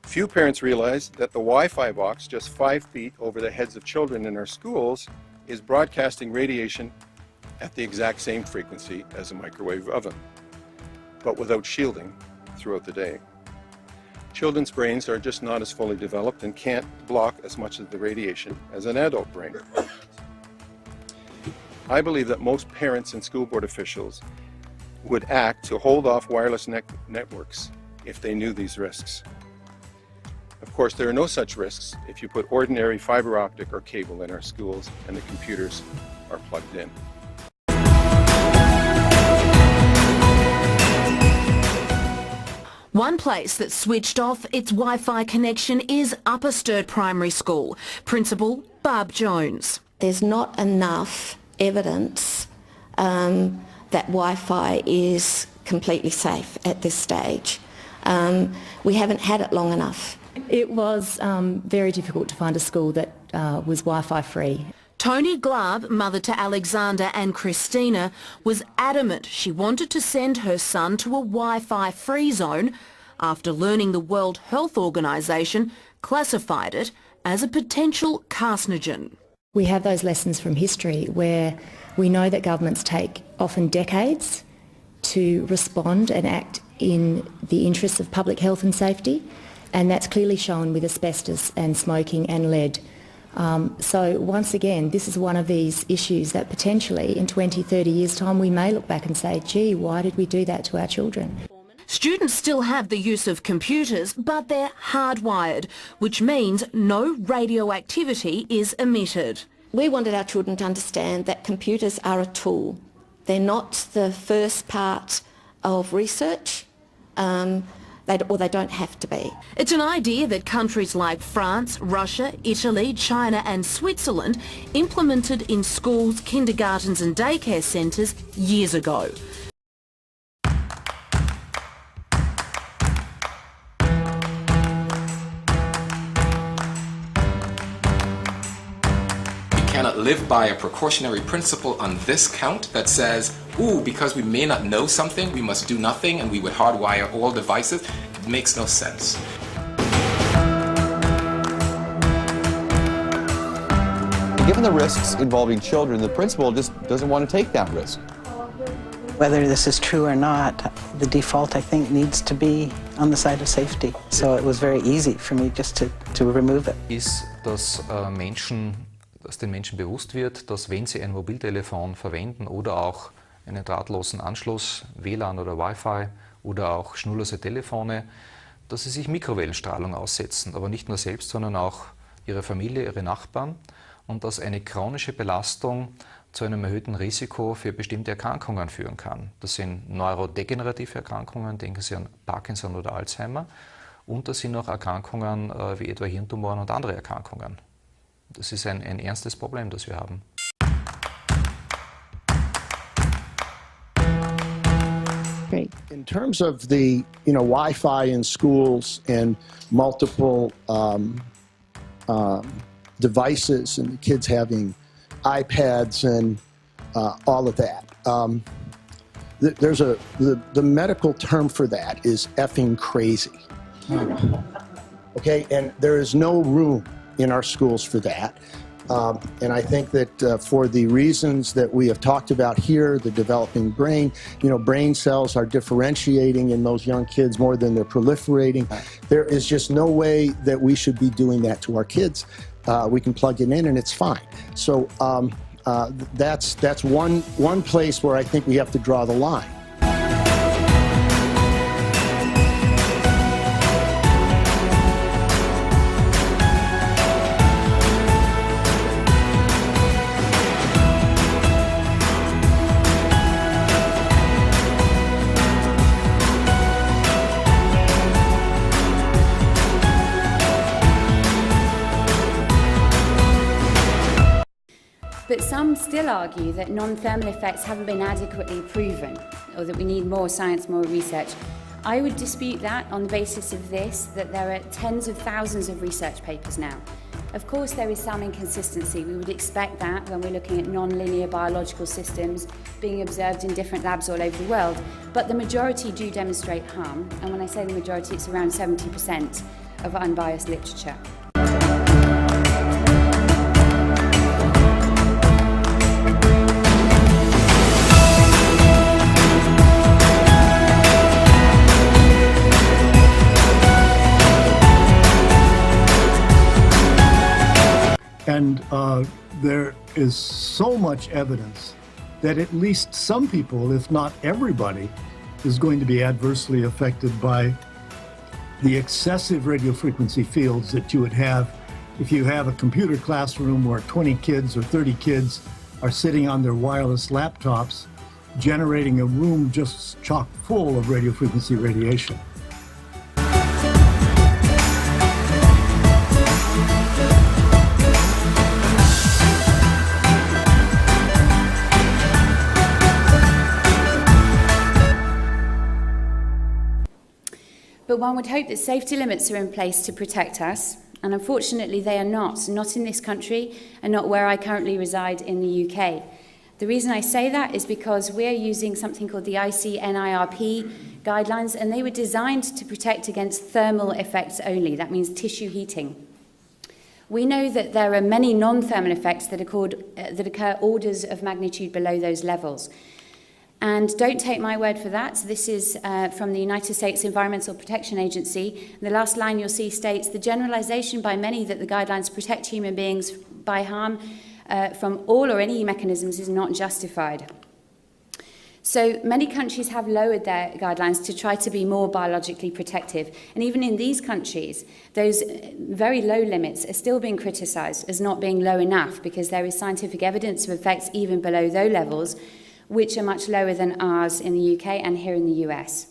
Few parents realize that the Wi-Fi box just 5 feet over the heads of children in our schools is broadcasting radiation at the exact same frequency as a microwave oven, but without shielding throughout the day. Children's brains are just not as fully developed and can't block as much of the radiation as an adult brain. I believe that most parents and school board officials would act to hold off wireless networks if they knew these risks. Of course, there are no such risks if you put ordinary fiber optic or cable in our schools and the computers are plugged in. One place that switched off its Wi-Fi connection is Upper Sturt Primary School. Principal Barb Jones. There's not enough evidence that Wi-Fi is completely safe at this stage. We haven't had it long enough. It was very difficult to find a school that was Wi-Fi free. Tony Glab, mother to Alexander and Christina, was adamant she wanted to send her son to a Wi-Fi free zone after learning the World Health Organization classified it as a potential carcinogen. We have those lessons from history where we know that governments take often decades to respond and act in the interests of public health and safety, and that's clearly shown with asbestos and smoking and lead. So once again, this is one of these issues that potentially in 20, 30 years' time we may look back and say, gee, why did we do that to our children? Students still have the use of computers, but they're hardwired, which means no radioactivity is emitted. We wanted our children to understand that computers are a tool. They're not the first part of research. Or they don't have to be. It's an idea that countries like France, Russia, Italy, China and Switzerland implemented in schools, kindergartens and daycare centres years ago. Cannot live by a precautionary principle on this count that says, ooh, because we may not know something, we must do nothing and we would hardwire all devices. It makes no sense. Given the risks involving children, the principal just doesn't want to take that risk. Whether this is true or not, the default, I think, needs to be on the side of safety. So it was very easy for me just to remove it. Ist, dass den Menschen bewusst wird, dass wenn sie ein Mobiltelefon verwenden oder auch einen drahtlosen Anschluss, WLAN oder Wi-Fi oder auch schnurlose Telefone, dass sie sich Mikrowellenstrahlung aussetzen, aber nicht nur selbst, sondern auch ihre Familie, ihre Nachbarn und dass eine chronische Belastung zu einem erhöhten Risiko für bestimmte Erkrankungen führen kann. Das sind neurodegenerative Erkrankungen, denken Sie an Parkinson oder Alzheimer, und das sind auch Erkrankungen wie etwa Hirntumoren und andere Erkrankungen. Das ist ein ernstes Problem, das wir haben. In terms of the Wi-Fi in schools and multiple devices and the kids having iPads and all of that, there's the medical term for that is effing crazy. Okay, and there is no room in our schools for that. And I think that for the reasons that we have talked about here, the developing brain, brain cells are differentiating in those young kids more than they're proliferating. There is just no way that we should be doing that to our kids. We can plug it in and it's fine. So that's one place where I think we have to draw the line. But some still argue that non-thermal effects haven't been adequately proven, or that we need more science, more research. I would dispute that on the basis of this, that there are tens of thousands of research papers now. Of course there is some inconsistency. We would expect that when we're looking at non-linear biological systems being observed in different labs all over the world. But the majority do demonstrate harm, and when I say the majority, it's around 70%. of unbiased literature. And there is so much evidence that at least some people, if not everybody, is going to be adversely affected by the excessive radio frequency fields that you would have if you have a computer classroom where 20 kids or 30 kids are sitting on their wireless laptops, generating a room just chock full of radio frequency radiation. But one would hope that safety limits are in place to protect us, and unfortunately they are not in this country and not where I currently reside in the UK. The reason I say that is because we're using something called the ICNIRP guidelines, and they were designed to protect against thermal effects only. That means tissue heating. We know that there are many non-thermal effects that occur orders of magnitude below those levels. And don't take my word for that. This is from the United States Environmental Protection Agency. The last line you'll see states, the generalization by many that the guidelines protect human beings by harm from all or any mechanisms is not justified. So many countries have lowered their guidelines to try to be more biologically protective. And even in these countries, those very low limits are still being criticized as not being low enough because there is scientific evidence of effects even below those levels, which are much lower than ours in the UK and here in the US.